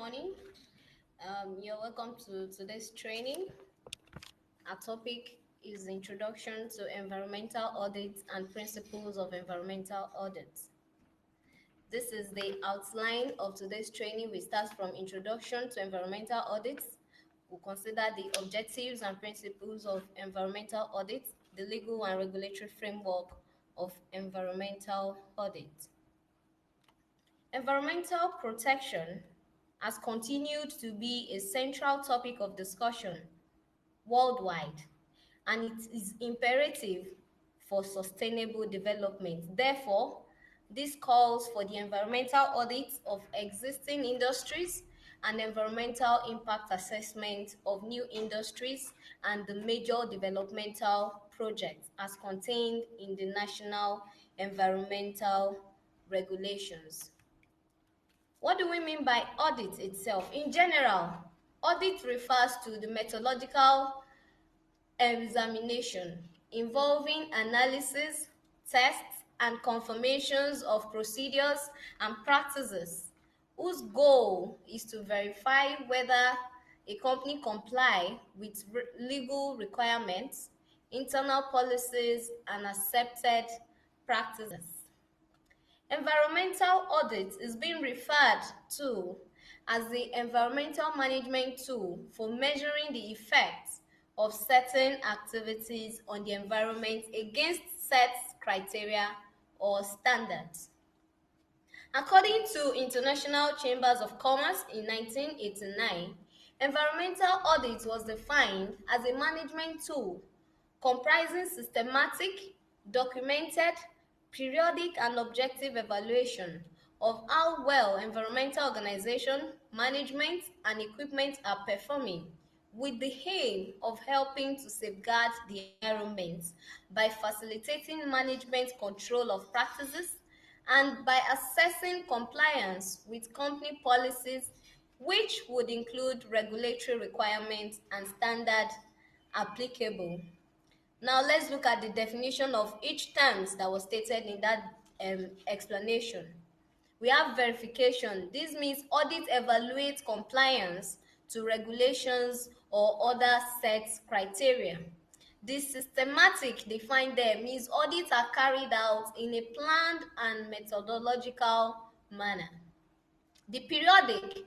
morning. You're welcome to today's training. Our topic is Introduction to Environmental Audits and Principles of Environmental Audits. This is the outline of today's training. We start from Introduction to Environmental Audits. We'll consider the objectives and principles of environmental audits, the legal and regulatory framework of environmental audit. Environmental protection has continued to be a central topic of discussion worldwide, and it is imperative for sustainable development. Therefore, this calls for the environmental audit of existing industries and environmental impact assessment of new industries and the major developmental projects as contained in the national environmental regulations. What do we mean by audit itself? In general, audit refers to the methodological examination involving analysis, tests, and confirmations of procedures and practices whose goal is to verify whether a company complies with legal requirements, internal policies, and accepted practices. Environmental audit is being referred to as the environmental management tool for measuring the effects of certain activities on the environment against set criteria or standards. According to International Chambers of Commerce in 1989, environmental audit was defined as a management tool comprising systematic, documented, periodic and objective evaluation of how well environmental organization, management, and equipment are performing, with the aim of helping to safeguard the environment by facilitating management control of practices and by assessing compliance with company policies, which would include regulatory requirements and standards applicable. Now let's look at the definition of each term that was stated in that explanation. We have verification. This means audit evaluates compliance to regulations or other set criteria. The systematic defined there means audits are carried out in a planned and methodological manner. The periodic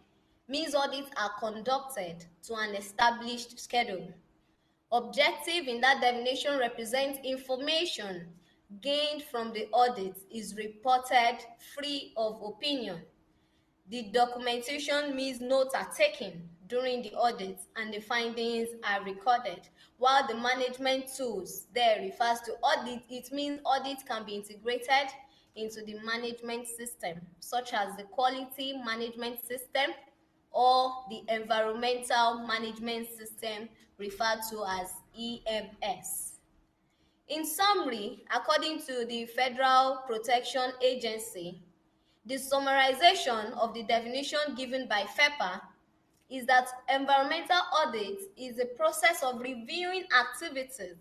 means audits are conducted to an established schedule. Objective in that definition represents information gained from the audit is reported free of opinion. The documentation means notes are taken during the audit and the findings are recorded. While the management tools there refers to audit, it means audit can be integrated into the management system, such as the quality management system or the environmental management system referred to as EMS. In summary, according to the Federal Protection Agency, the summarization of the definition given by FEPA is that environmental audit is a process of reviewing activities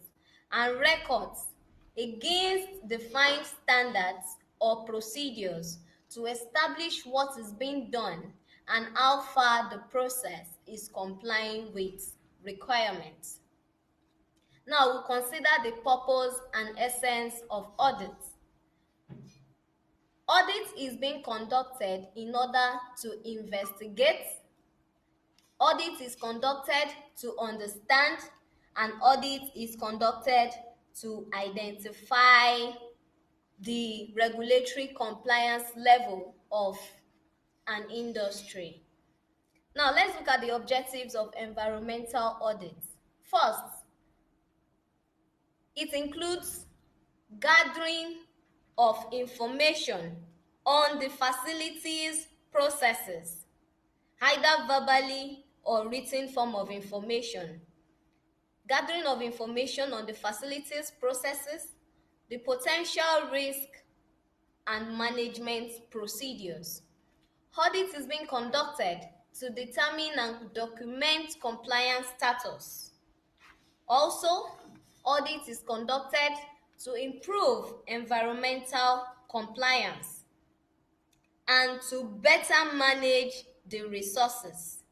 and records against defined standards or procedures to establish what is being done and how far the process is complying with requirements. Now we'll consider the purpose and essence of audit. Audit is being conducted in order to investigate. Audit is conducted to understand, and audit is conducted to identify the regulatory compliance level of an industry. Now let's look at the objectives of environmental audits. First, it includes gathering of information on the facilities processes, either verbally or written form of information. Gathering of information on the facilities processes, the potential risk, and management procedures. Audit is being conducted to determine and document compliance status. Also, audit is conducted to improve environmental compliance and to better manage the resources.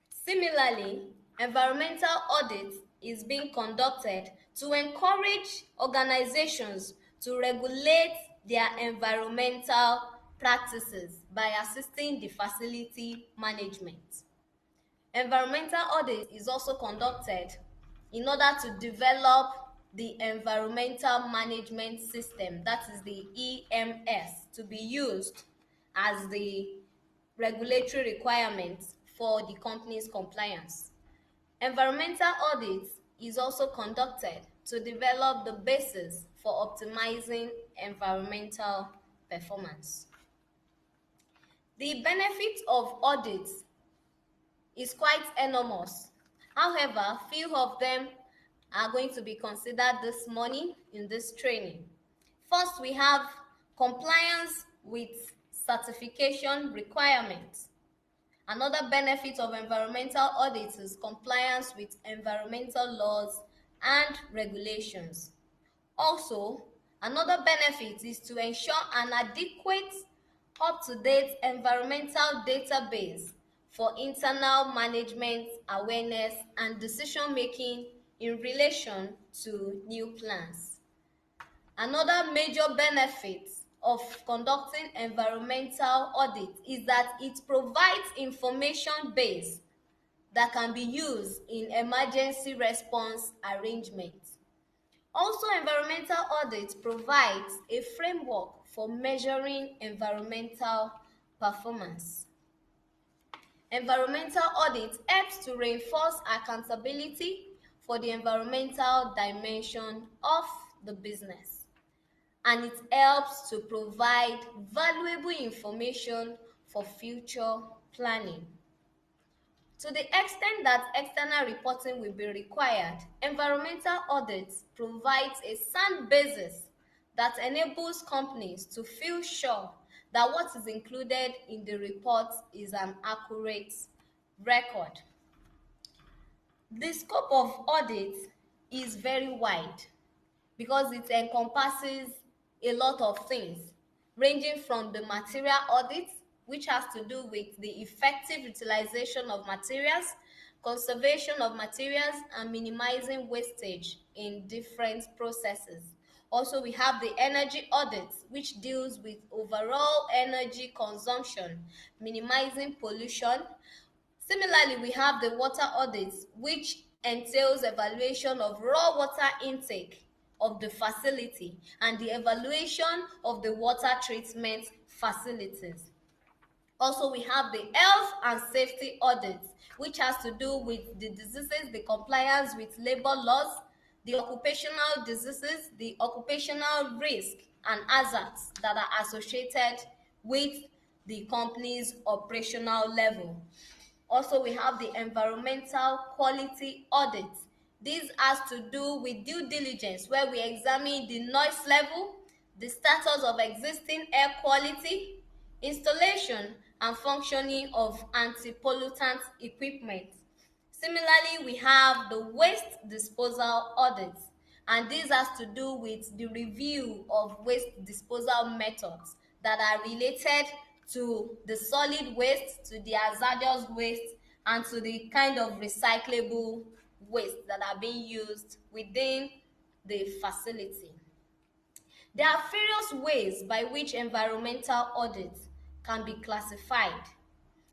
Similarly, environmental audit is being conducted to encourage organizations to regulate their environmental practices by assisting the facility management. Environmental audit is also conducted in order to develop the environmental management system, that is the EMS, to be used as the regulatory requirements for the company's compliance. Environmental audit is also conducted to develop the basis for optimizing environmental performance. The benefit of audits is quite enormous. However, few of them are going to be considered this morning in this training. First, we have compliance with certification requirements. Another benefit of environmental audits is compliance with environmental laws and regulations. Also, another benefit is to ensure an adequate, up-to-date environmental database for internal management awareness and decision-making in relation to new plans. Another major benefit of conducting environmental audit is that it provides information base that can be used in emergency response arrangements. Also, environmental audit provides a framework for measuring environmental performance. Environmental audit helps to reinforce accountability for the environmental dimension of the business, and it helps to provide valuable information for future planning. To the extent that external reporting will be required, environmental audit provides a sound basis that enables companies to feel sure that what is included in the report is an accurate record. The scope of audit is very wide because it encompasses a lot of things, ranging from the material audit, which has to do with the effective utilization of materials, conservation of materials, and minimizing wastage in different processes. Also, we have the energy audit, which deals with overall energy consumption, minimizing pollution. Similarly, we have the water audit, which entails evaluation of raw water intake of the facility and the evaluation of the water treatment facilities. Also, we have the health and safety audit, which has to do with the diseases, the compliance with labor laws, the occupational diseases, the occupational risk and hazards that are associated with the company's operational level. Also, we have the environmental quality audit. This has to do with due diligence, where we examine the noise level, the status of existing air quality, installation and functioning of anti-pollutant equipment. Similarly, we have the waste disposal audit, and this has to do with the review of waste disposal methods that are related to the solid waste, to the hazardous waste, and to the kind of recyclable waste that are being used within the facility. There are various ways by which environmental audits can be classified.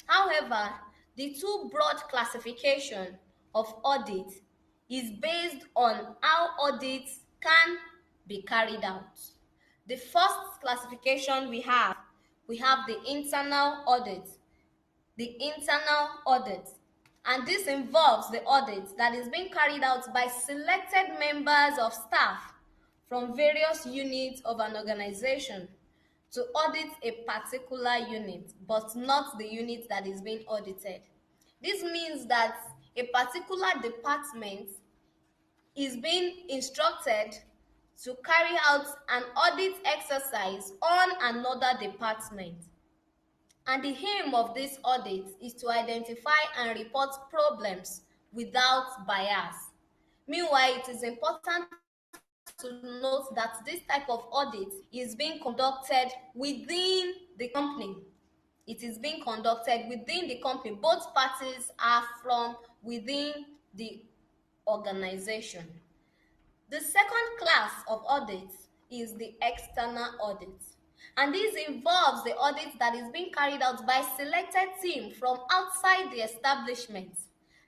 However, the two broad classification of audit is based on how audits can be carried out. The first classification we have the internal audit. The internal audit, and this involves the audit that is being carried out by selected members of staff from various units of an organization to audit a particular unit, but not the unit that is being audited. This means that a particular department is being instructed to carry out an audit exercise on another department. And the aim of this audit is to identify and report problems without bias. Meanwhile, it is important to note that this type of audit is being conducted within the company. it is being conducted within the company. Both parties are from within the organization. The second class of audits is the external audit, and this involves the audit that is being carried out by selected team from outside the establishment,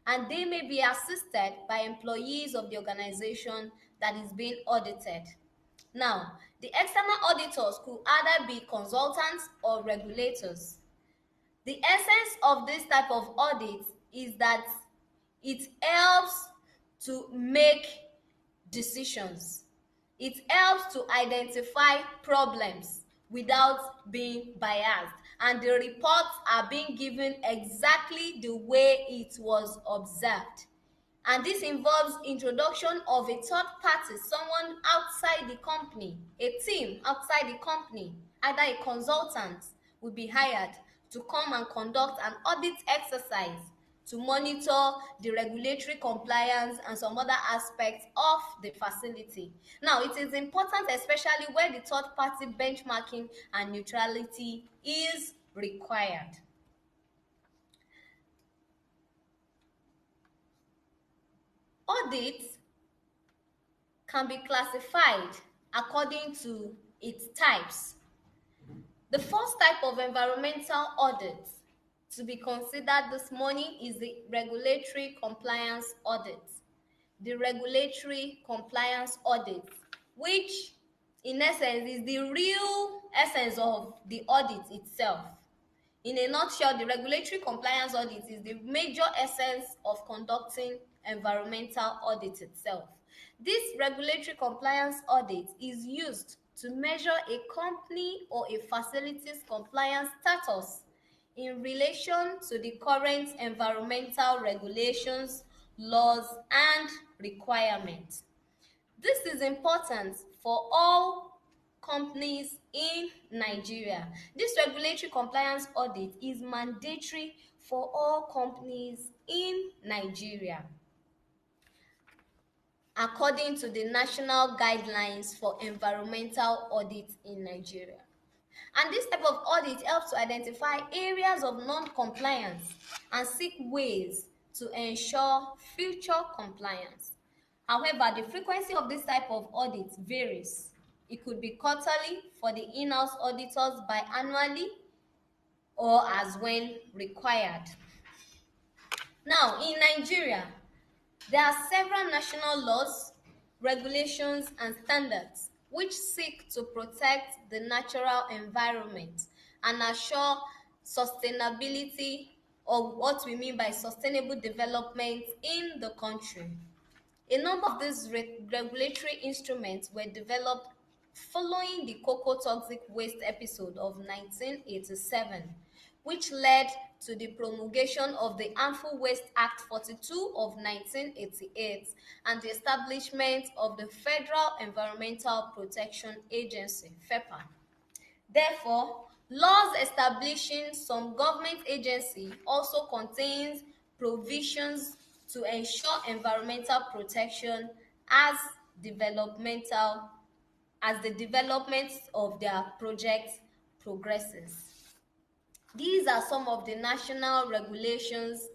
and they may be assisted by employees of the organization that is being audited. Now, the external auditors could either be consultants or regulators. The essence of this type of audit is that it helps to make decisions. It helps to identify problems without being biased, and the reports are being given exactly the way it was observed. And this involves introduction of a third party, someone outside the company, a team outside the company, either a consultant will be hired to come and conduct an audit exercise to monitor the regulatory compliance and some other aspects of the facility. Now, it is important, especially where the third party benchmarking and neutrality is required. Audits can be classified according to its types. The first type of environmental audit to be considered this morning is the regulatory compliance audit. The regulatory compliance audit, which in essence is the real essence of the audit itself. In a nutshell, the regulatory compliance audit is the major essence of conducting environmental audit itself. This regulatory compliance audit is used to measure a company or a facility's compliance status in relation to the current environmental regulations, laws, and requirements. This is important for all companies in Nigeria. This regulatory compliance audit is mandatory for all companies in Nigeria, according to the national guidelines for environmental audit in Nigeria. And this type of audit helps to identify areas of non-compliance and seek ways to ensure future compliance. However, the frequency of this type of audit varies. It could be quarterly for the in-house auditors, biannually, or as when required. Now, in Nigeria, there are several national laws, regulations, and standards which seek to protect the natural environment and assure sustainability, or what we mean by sustainable development in the country. A number of these regulatory instruments were developed following the cocoa toxic waste episode of 1987, which led to the promulgation of the Harmful Waste Act 42 of 1988 and the establishment of the Federal Environmental Protection Agency, FEPA. Therefore, laws establishing some government agency also contains provisions to ensure environmental protection as the development of their project progresses. These are some of the national regulations,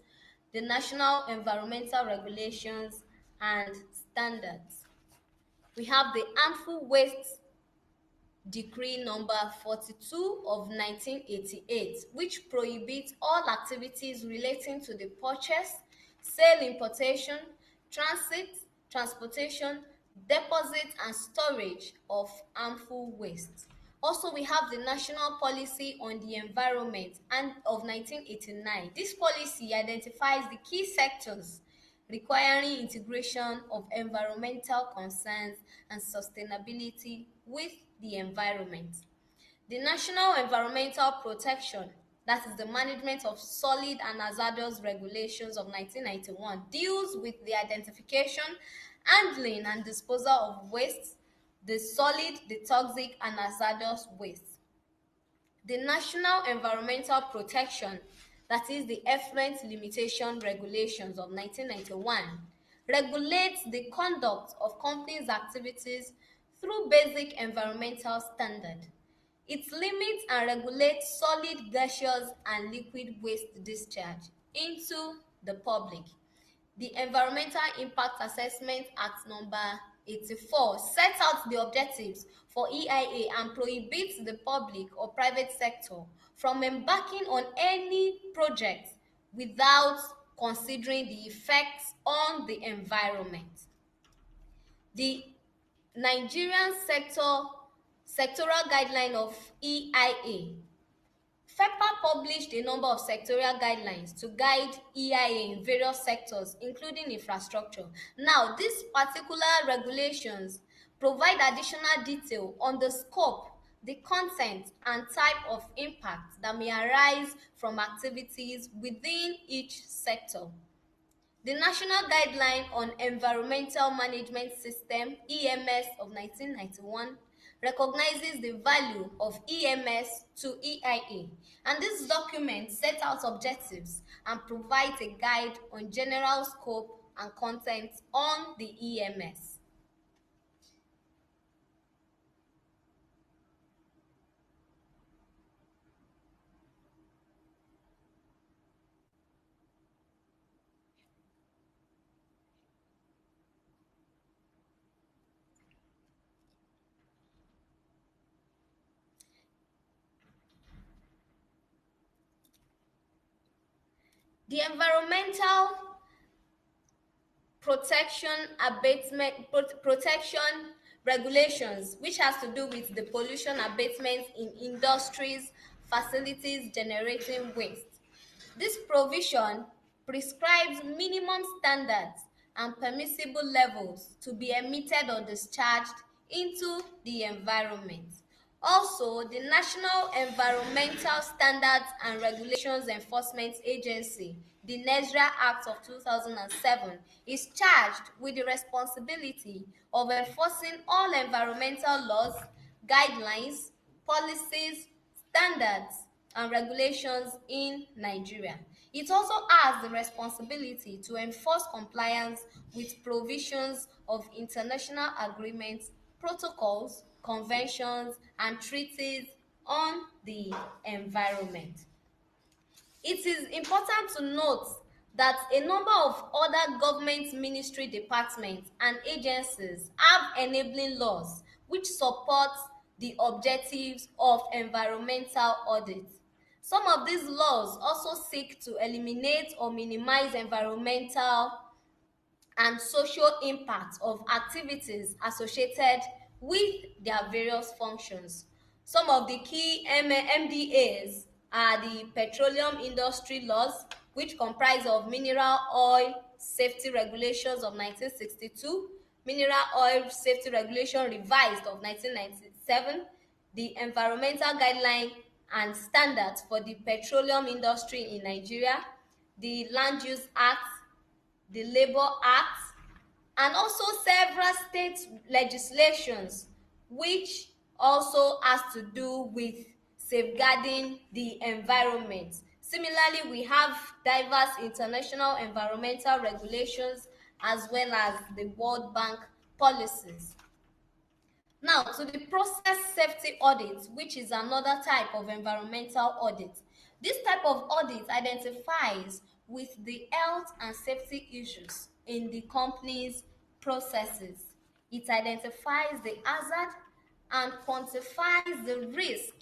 the national environmental regulations and standards. We have the Harmful Waste Decree number 42 of 1988, which prohibits all activities relating to the purchase, sale, importation, transit, transportation, deposit, and storage of harmful waste. Also, we have the National Policy on the Environment and of 1989. This policy identifies the key sectors requiring integration of environmental concerns and sustainability with the environment. The National Environmental Protection, that is the Management of Solid and Hazardous Regulations of 1991, deals with the identification, handling, and disposal of waste, the solid, the toxic, and hazardous waste. The National Environmental Protection, that is the Effluent Limitation Regulations of 1991, regulates the conduct of companies' activities through basic environmental standards. It limits and regulates solid, gaseous, and liquid waste discharge into the public. The Environmental Impact Assessment Act number 84 sets out the objectives for EIA and prohibits the public or private sector from embarking on any project without considering the effects on the environment. The Nigerian sectoral guideline of EIA. FEPA published a number of sectoral guidelines to guide EIA in various sectors, including infrastructure. Now, these particular regulations provide additional detail on the scope, the content, and type of impact that may arise from activities within each sector. The National Guideline on Environmental Management System (EMS) of 1991 recognizes the value of EMS to EIA, and this document sets out objectives and provides a guide on general scope and content on the EMS. The Environmental Protection Regulations, which has to do with the pollution abatement in industries, facilities generating waste. This provision prescribes minimum standards and permissible levels to be emitted or discharged into the environment. Also, the National Environmental Standards and Regulations Enforcement Agency, the NESRA Act of 2007, is charged with the responsibility of enforcing all environmental laws, guidelines, policies, standards, and regulations in Nigeria. It also has the responsibility to enforce compliance with provisions of international agreements, protocols, conventions, and treaties on the environment. It is important to note that a number of other government ministry departments and agencies have enabling laws which support the objectives of environmental audit. Some of these laws also seek to eliminate or minimize environmental and social impact of activities associated with their various functions. Some of the key MDAs are the petroleum industry laws, which comprise of Mineral Oil Safety Regulations of 1962, Mineral Oil Safety Regulation Revised of 1997, the Environmental Guideline and Standards for the Petroleum Industry in Nigeria, the Land Use Act, the Labor Act, and also several state legislations which also has to do with safeguarding the environment. Similarly, we have diverse international environmental regulations as well as the World Bank policies. Now, to the process safety audit, which is another type of environmental audit. This type of audit identifies with the health and safety issues in the company's processes. It identifies the hazard and quantifies the risk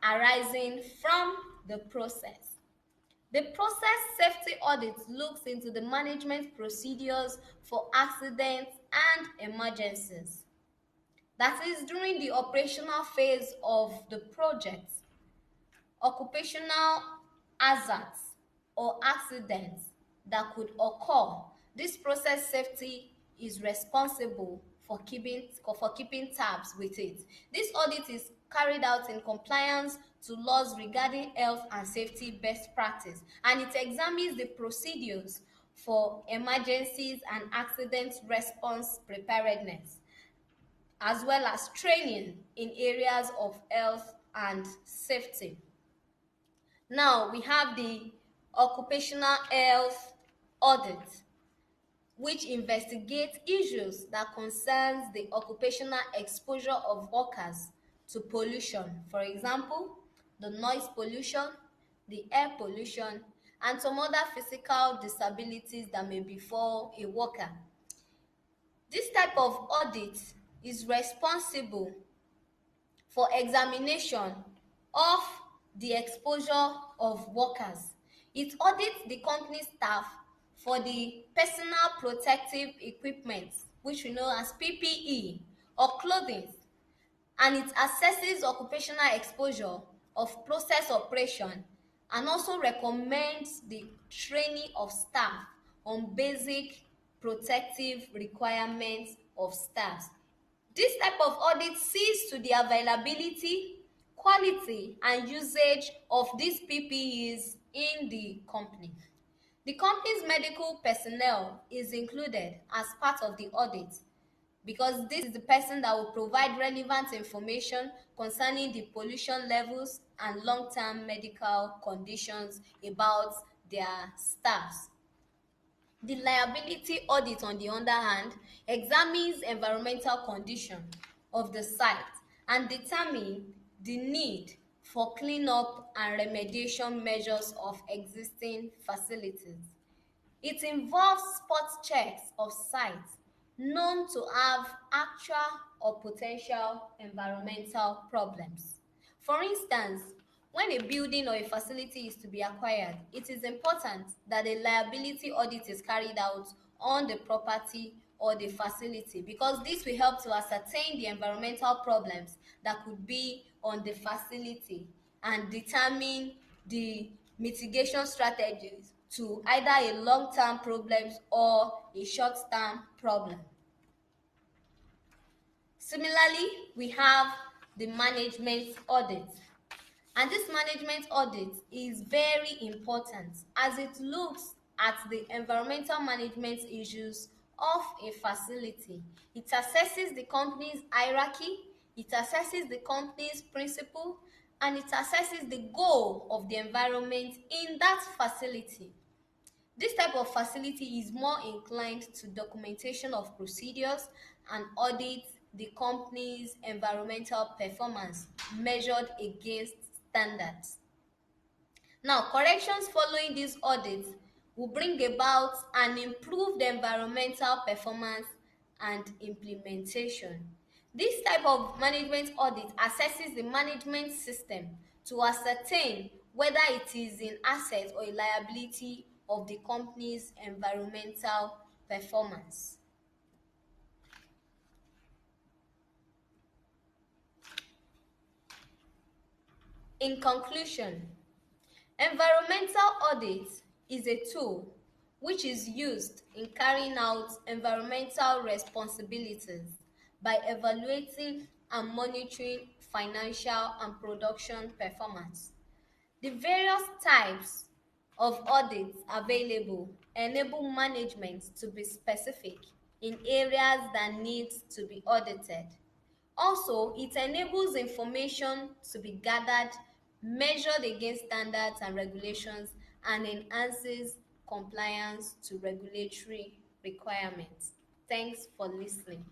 arising from the process. The process safety audit looks into the management procedures for accidents and emergencies. That is during the operational phase of the project. Occupational hazards or accidents that could occur. This process safety is responsible for keeping tabs with it. This audit is carried out in compliance to laws regarding health and safety best practice, and it examines the procedures for emergencies and accident response preparedness, as well as training in areas of health and safety. Now we have the Occupational Health Audit, which investigates issues that concerns the occupational exposure of workers to pollution. For example, the noise pollution, the air pollution, and some other physical disabilities that may befall a worker. This type of audit is responsible for examination of the exposure of workers. It audits the company staff for the personal protective equipment, which we know as PPE or clothing, and it assesses occupational exposure of process operation and also recommends the training of staff on basic protective requirements of staff. This type of audit sees to the availability, quality, and usage of these PPEs in the company. The company's medical personnel is included as part of the audit because this is the person that will provide relevant information concerning the pollution levels and long-term medical conditions about their staffs. The liability audit, on the other hand, examines environmental condition of the site and determine the need for cleanup and remediation measures of existing facilities. It involves spot checks of sites known to have actual or potential environmental problems. For instance, when a building or a facility is to be acquired, it is important that a liability audit is carried out on the property or the facility because this will help to ascertain the environmental problems that could be on the facility and determine the mitigation strategies to either a long-term problem or a short-term problem. Similarly, we have the management audit. And this management audit is very important as it looks at the environmental management issues of a facility. It assesses the company's hierarchy, it assesses the company's principle, and it assesses the goal of the environment in that facility. This type of facility is more inclined to documentation of procedures and audits the company's environmental performance measured against standards. Now, corrections following these audits will bring about an improved environmental performance and implementation. This type of management audit assesses the management system to ascertain whether it is an asset or a liability of the company's environmental performance. In conclusion, environmental audit is a tool which is used in carrying out environmental responsibilities by evaluating and monitoring financial and production performance. The various types of audits available enable management to be specific in areas that need to be audited. Also, it enables information to be gathered, measured against standards and regulations, and enhances compliance to regulatory requirements. Thanks for listening.